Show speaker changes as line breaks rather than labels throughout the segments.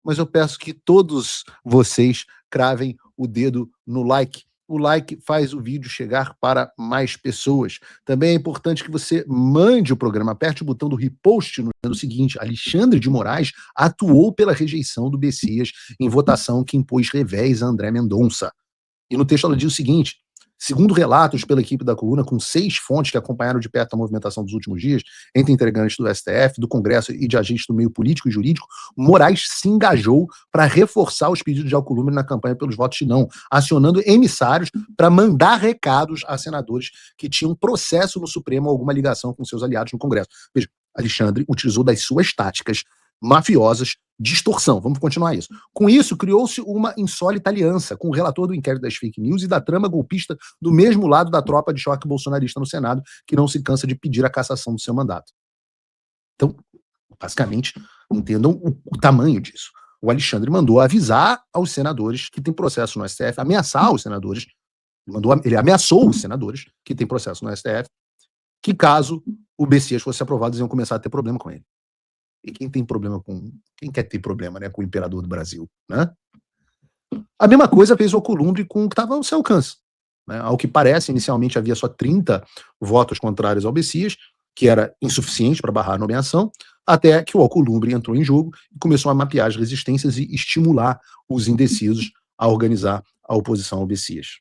mas eu peço que todos vocês cravem o dedo no like. O like faz o vídeo chegar para mais pessoas. Também é importante que você mande o programa, aperte o botão do repost no seguinte: Alexandre de Moraes atuou pela rejeição do Bessias em votação que impôs revés a André Mendonça. E no texto ela diz o seguinte: segundo relatos pela equipe da coluna, com 6 fontes que acompanharam de perto a movimentação dos últimos dias, entre integrantes do STF, do Congresso e de agentes do meio político e jurídico, Moraes se engajou para reforçar os pedidos de Alcolumbre na campanha pelos votos de não, acionando emissários para mandar recados a senadores que tinham processo no Supremo ou alguma ligação com seus aliados no Congresso. Veja, Alexandre utilizou das suas táticas mafiosas de extorsão. Vamos continuar isso. Com isso, criou-se uma insólita aliança com o relator do inquérito das fake news e da trama golpista do mesmo lado da tropa de choque bolsonarista no Senado, que não se cansa de pedir a cassação do seu mandato. Então, basicamente, entendam o tamanho disso. O Alexandre mandou avisar aos senadores que tem processo no STF, ameaçar os senadores, ele ameaçou os senadores que tem processo no STF, que caso o Bessias fosse aprovado, eles iam começar a ter problema com ele. E quem tem problema com... Quem quer ter problema, né, com o imperador do Brasil, né? A mesma coisa fez o Alcolumbre com o que estava ao seu alcance. Né? Ao que parece, inicialmente havia só 30 votos contrários ao Bessias, que era insuficiente para barrar a nomeação, até que o Alcolumbre entrou em jogo e começou a mapear as resistências e estimular os indecisos a organizar a oposição ao Bessias.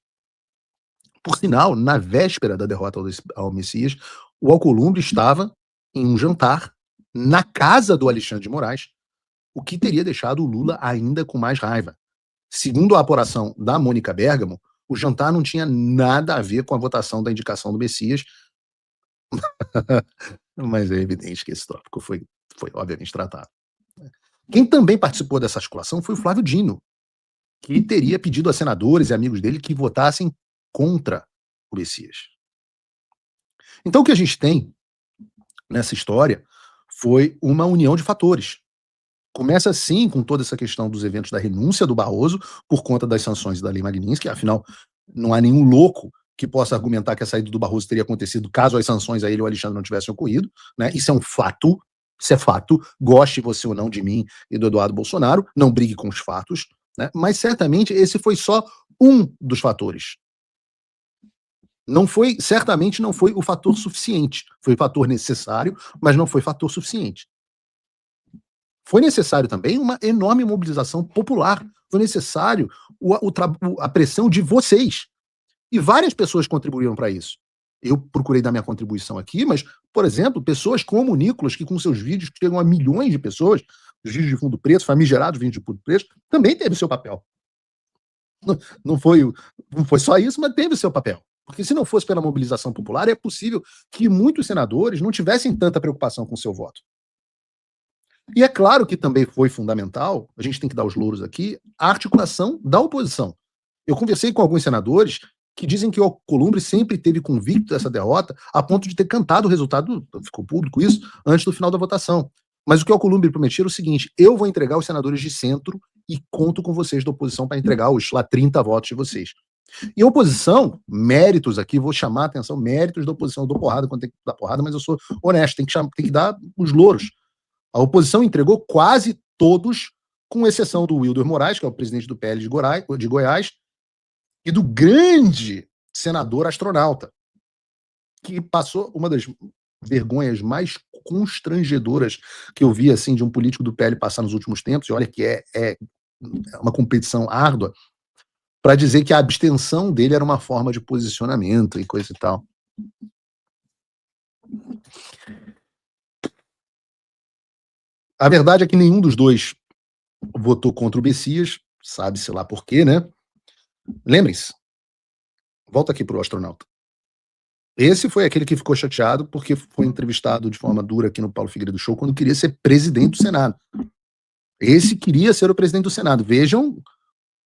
Por sinal, na véspera da derrota ao Messias, o Alcolumbre estava em um jantar na casa do Alexandre de Moraes, o que teria deixado o Lula ainda com mais raiva. Segundo a apuração da Mônica Bergamo, o jantar não tinha nada a ver com a votação da indicação do Messias, mas é evidente que esse tópico foi obviamente tratado. Quem também participou dessa articulação foi o Flávio Dino, que teria pedido a senadores e amigos dele que votassem contra o Messias. Então o que a gente tem nessa história foi uma união de fatores. Começa sim com toda essa questão dos eventos da renúncia do Barroso por conta das sanções da Lei Magnitsky, afinal não há nenhum louco que possa argumentar que a saída do Barroso teria acontecido caso as sanções a ele ou Alexandre não tivessem ocorrido, né? Isso é um fato, isso é fato, goste você ou não de mim e do Eduardo Bolsonaro, não brigue com os fatos, né? Mas certamente esse foi só um dos fatores. Certamente não foi o fator suficiente, foi o fator necessário, mas não foi fator suficiente. Foi necessário também uma enorme mobilização popular, foi necessário a pressão de vocês. E várias pessoas contribuíram para isso. Eu procurei dar minha contribuição aqui, mas, por exemplo, pessoas como o Nicolas, que com seus vídeos chegam a milhões de pessoas, os vídeos de fundo preto, famigerados vídeos de fundo preto, também teve seu papel. Não foi só isso, mas teve seu papel. Porque se não fosse pela mobilização popular, é possível que muitos senadores não tivessem tanta preocupação com o seu voto. E é claro que também foi fundamental, a gente tem que dar os louros aqui, a articulação da oposição. Eu conversei com alguns senadores que dizem que o Alcolumbre sempre teve convicto dessa derrota a ponto de ter cantado o resultado, ficou público isso, antes do final da votação. Mas o que o Alcolumbre prometia era o seguinte: eu vou entregar os senadores de centro e conto com vocês da oposição para entregar os lá 30 votos de vocês. E a oposição, méritos aqui, vou chamar a atenção, méritos da oposição, eu dou porrada quando tem que dar porrada, mas eu sou honesto, tem que dar os louros. A oposição entregou quase todos, com exceção do Wilder Moraes, que é o presidente do PL de Goiás, e do grande senador astronauta, que passou uma das vergonhas mais constrangedoras que eu vi assim, de um político do PL passar nos últimos tempos, e olha que é uma competição árdua, para dizer que a abstenção dele era uma forma de posicionamento e coisa e tal. A verdade é que nenhum dos dois votou contra o Bessias, sabe-se lá por quê, né? Lembrem-se, volta aqui para o astronauta. Esse foi aquele que ficou chateado porque foi entrevistado de forma dura aqui no Paulo Figueiredo Show quando queria ser presidente do Senado. Esse queria ser o presidente do Senado. Vejam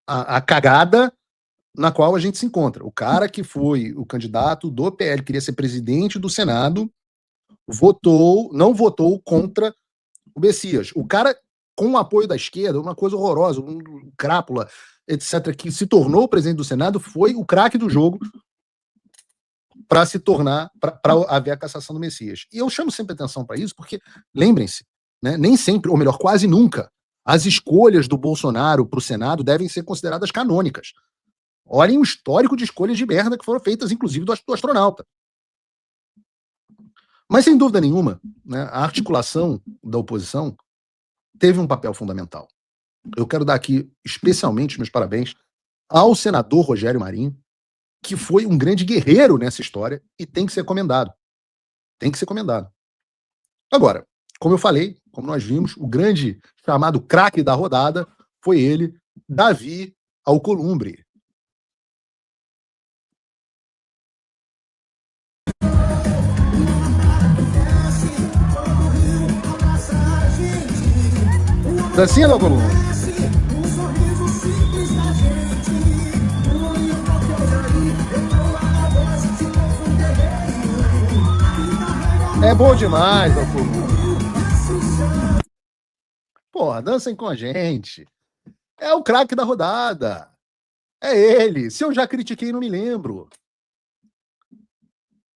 a cagada na qual a gente se encontra. O cara que foi o candidato do PL, queria ser presidente do Senado, não votou contra o Bessias. O cara, com o apoio da esquerda, uma coisa horrorosa, um crápula, etc., que se tornou presidente do Senado, foi o craque do jogo para se tornar, para haver a cassação do Messias. E eu chamo sempre atenção para isso, porque, lembrem-se, né, nem sempre, ou melhor, quase nunca, As escolhas do Bolsonaro para o Senado devem ser consideradas canônicas. Olhem o histórico de escolhas de merda que foram feitas, inclusive do astronauta. Mas, sem dúvida nenhuma, né, a articulação da oposição teve um papel fundamental. Eu quero dar aqui, especialmente, meus parabéns ao senador Rogério Marinho, que foi um grande guerreiro nessa história e tem que ser comendado. Tem que ser comendado. Agora, como eu falei, como nós vimos, o grande chamado craque da rodada foi ele, Davi Alcolumbre. Dancinha do Alcolumbre. É bom demais, Alcolumbre. Porra, dancem com a gente. É o craque da rodada. É ele. Se eu já critiquei, não me lembro.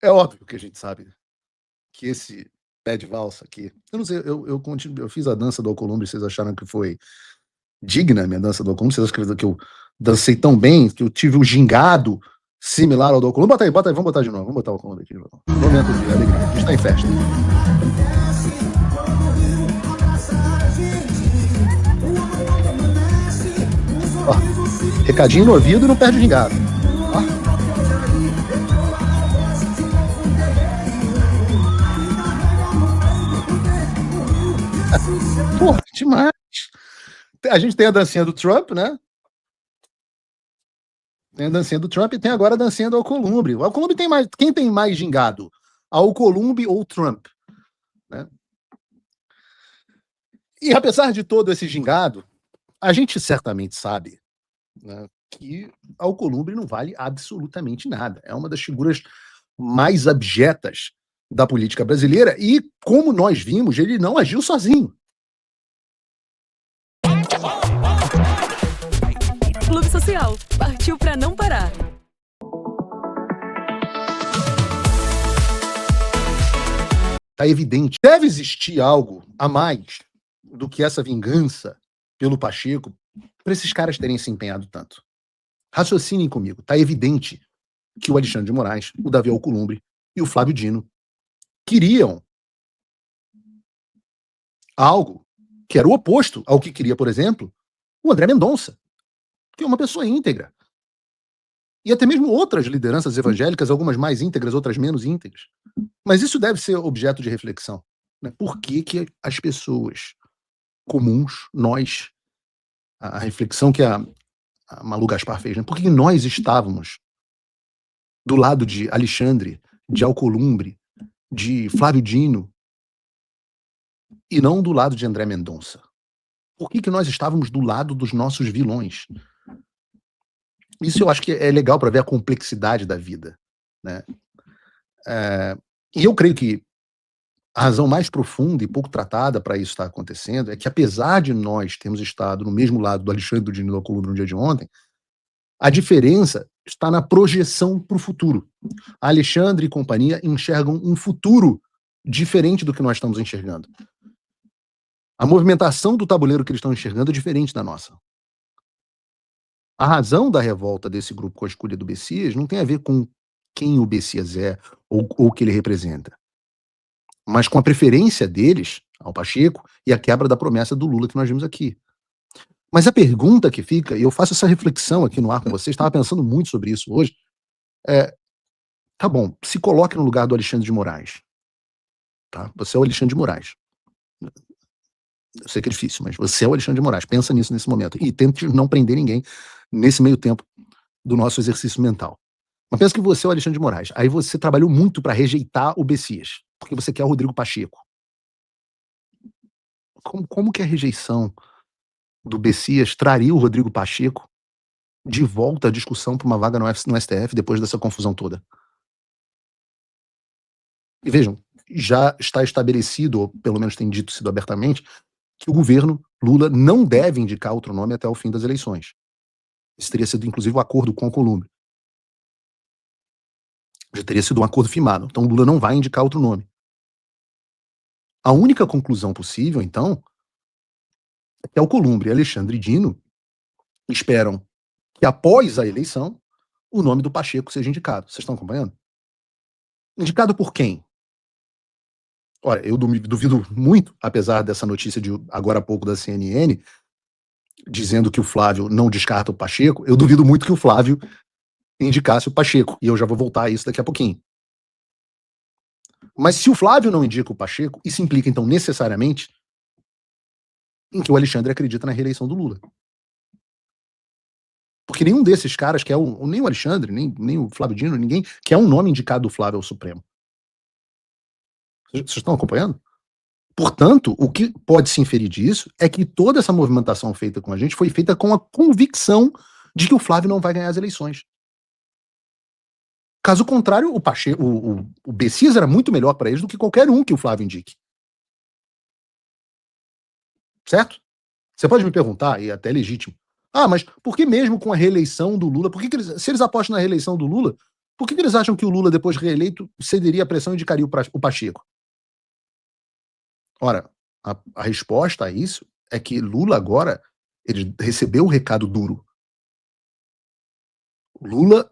É óbvio que a gente sabe que esse pé de valsa aqui... Eu não sei, eu fiz a dança do Alcolumbre, vocês acharam que foi digna a minha dança do Alcolumbre? Vocês acham que eu dancei tão bem, que eu tive um gingado similar ao do Alcolumbre? Bota aí, vamos botar de novo. Vamos botar o Alcolumbre aqui de novo. Momento de alegria. A gente tá em festa. Ó, recadinho no ouvido e não perde o gingado. Ó. Porra, demais. A gente tem a dancinha do Trump, né? Tem a dancinha do Trump e tem agora a dancinha do Alcolumbre. O Alcolumbre tem mais... Quem tem mais gingado? Alcolumbre ou Trump? Né? E apesar de todo esse gingado, a gente certamente sabe, né, que Alcolumbre não vale absolutamente nada. É uma das figuras mais abjetas da política brasileira e, como nós vimos, ele não agiu sozinho.
Clube Social. Partiu para não parar.
Tá evidente. Deve existir algo a mais do que essa vingança pelo Pacheco para esses caras terem se empenhado tanto. Raciocinem comigo. Tá evidente que o Alexandre de Moraes, o Davi Alcolumbre e o Flávio Dino queriam algo que era o oposto ao que queria, por exemplo, o André Mendonça, que é uma pessoa íntegra. E até mesmo outras lideranças evangélicas, algumas mais íntegras, outras menos íntegras. Mas isso deve ser objeto de reflexão. Né? Por que que as pessoas comuns, nós, a reflexão que a Malu Gaspar fez, né? Por que que nós estávamos do lado de Alexandre, de Alcolumbre, de Flávio Dino, e não do lado de André Mendonça? Por que que nós estávamos do lado dos nossos vilões? Isso eu acho que é legal para ver a complexidade da vida, né? E eu creio que a razão mais profunda e pouco tratada para isso estar acontecendo é que, apesar de nós termos estado no mesmo lado do Alexandre, do Dino e do Alcolumbre no dia de ontem, a diferença está na projeção para o futuro. A Alexandre e companhia enxergam um futuro diferente do que nós estamos enxergando. A movimentação do tabuleiro que eles estão enxergando é diferente da nossa. A razão da revolta desse grupo com a escolha do Bessias não tem a ver com quem o Bessias é ou o que ele representa, mas com a preferência deles ao Pacheco e a quebra da promessa do Lula que nós vimos aqui. Mas a pergunta que fica, e eu faço essa reflexão aqui no ar com vocês, estava pensando muito sobre isso hoje, tá bom, se coloque no lugar do Alexandre de Moraes. Tá? Você é o Alexandre de Moraes. Eu sei que é difícil, mas você é o Alexandre de Moraes. Pensa nisso nesse momento. E tente não prender ninguém nesse meio tempo do nosso exercício mental. Mas pensa que você é o Alexandre de Moraes. Aí você trabalhou muito para rejeitar o Bessias, porque você quer o Rodrigo Pacheco. Como que a rejeição do Bessias traria o Rodrigo Pacheco de volta à discussão para uma vaga no STF depois dessa confusão toda? E vejam, já está estabelecido, ou pelo menos tem sido abertamente, que o governo Lula não deve indicar outro nome até o fim das eleições. Isso teria sido, inclusive, um acordo com o Alcolumbre. Já teria sido um acordo firmado. Então, Lula não vai indicar outro nome. A única conclusão possível, então, que Alcolumbre e Alexandre Dino esperam que após a eleição o nome do Pacheco seja indicado. Vocês estão acompanhando? Indicado por quem? Olha, eu duvido muito, apesar dessa notícia de agora há pouco da CNN, dizendo que o Flávio não descarta o Pacheco, eu duvido muito que o Flávio indicasse o Pacheco, e eu já vou voltar a isso daqui a pouquinho. Mas se o Flávio não indica o Pacheco, isso implica, então, necessariamente, em que o Alexandre acredita na reeleição do Lula. Porque nenhum desses caras quer nem o Alexandre, nem o Flávio Dino, ninguém quer um nome indicado do Flávio ao Supremo. Vocês estão acompanhando? Portanto, o que pode se inferir disso é que toda essa movimentação feita com a gente foi feita com a convicção de que o Flávio não vai ganhar as eleições. Caso contrário, o Pacheco, o Bessias era muito melhor para eles do que qualquer um que o Flávio indique. Certo? Você pode me perguntar, e é até legítimo, mas por que mesmo com a reeleição do Lula, se eles apostam na reeleição do Lula, por que eles acham que o Lula, depois reeleito, cederia a pressão e indicaria o Pacheco? Ora, a resposta a isso é que Lula agora ele recebeu o recado duro. Lula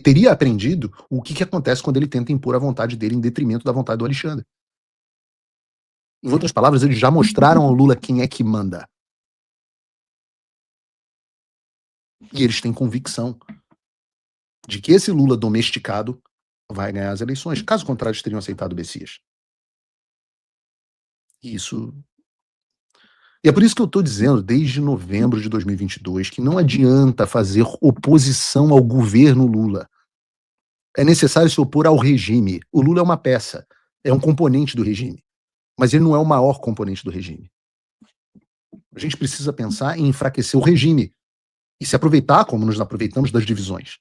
teria aprendido o que acontece quando ele tenta impor a vontade dele em detrimento da vontade do Alexandre. Em outras palavras, eles já mostraram ao Lula quem é que manda. E eles têm convicção de que esse Lula domesticado vai ganhar as eleições. Caso contrário, eles teriam aceitado o Bessias. Isso. E é por isso que eu estou dizendo, desde novembro de 2022, que não adianta fazer oposição ao governo Lula. É necessário se opor ao regime. O Lula é uma peça, é um componente do regime. Mas ele não é o maior componente do regime. A gente precisa pensar em enfraquecer o regime e se aproveitar como nos aproveitamos das divisões.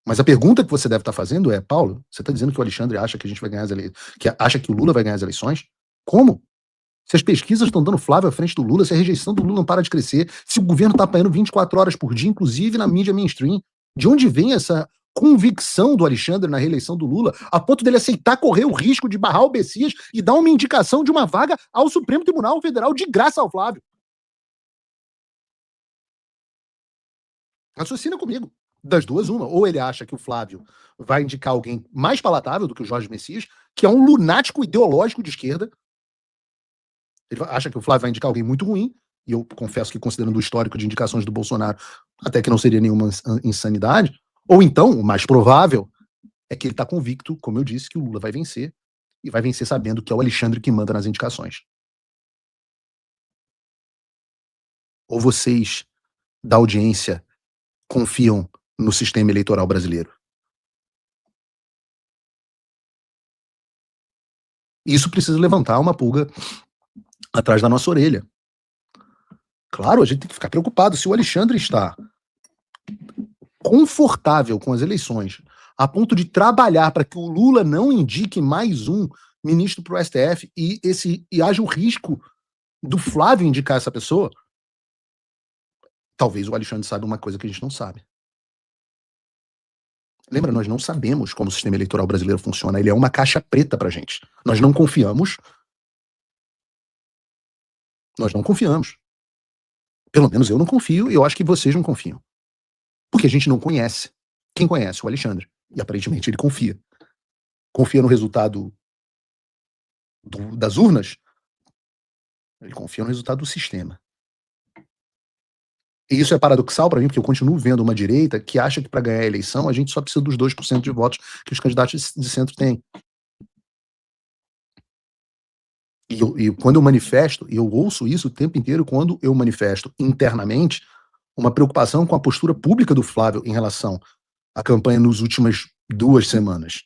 Mas a pergunta que você deve estar fazendo é, Paulo, você está dizendo que o Alexandre acha que a gente vai ganhar as eleições, que acha que o Lula vai ganhar as eleições? Como? Se as pesquisas estão dando Flávio à frente do Lula, se a rejeição do Lula não para de crescer, se o governo está apanhando 24 horas por dia, inclusive na mídia mainstream, de onde vem essa convicção do Alexandre na reeleição do Lula, a ponto dele aceitar correr o risco de barrar o Bessias e dar uma indicação de uma vaga ao Supremo Tribunal Federal de graça ao Flávio? Raciocina comigo. Das duas, uma. Ou ele acha que o Flávio vai indicar alguém mais palatável do que o Jorge Messias, que é um lunático ideológico de esquerda. Ele acha que o Flávio vai indicar alguém muito ruim, e eu confesso que, considerando o histórico de indicações do Bolsonaro, até que não seria nenhuma insanidade. Ou então, o mais provável é que ele está convicto, como eu disse, que o Lula vai vencer, e vai vencer sabendo que é o Alexandre que manda nas indicações. Ou vocês, da audiência, confiam no sistema eleitoral brasileiro? Isso precisa levantar uma pulga atrás da nossa orelha. Claro, a gente tem que ficar preocupado. Se o Alexandre está confortável com as eleições, a ponto de trabalhar para que o Lula não indique mais um ministro para o STF e haja o risco do Flávio indicar essa pessoa, talvez o Alexandre saiba uma coisa que a gente não sabe. Lembra, nós não sabemos como o sistema eleitoral brasileiro funciona. Ele é uma caixa preta pra gente. Nós não confiamos. Nós não confiamos. Pelo menos eu não confio e eu acho que vocês não confiam. Porque a gente não conhece. Quem conhece? O Alexandre. E aparentemente ele confia. Confia no resultado das urnas. Ele confia no resultado do sistema. E isso é paradoxal para mim, porque eu continuo vendo uma direita que acha que para ganhar a eleição a gente só precisa dos 2% de votos que os candidatos de centro têm. E quando eu manifesto, e eu ouço isso o tempo inteiro, quando eu manifesto internamente uma preocupação com a postura pública do Flávio em relação à campanha nas últimas 2 semanas.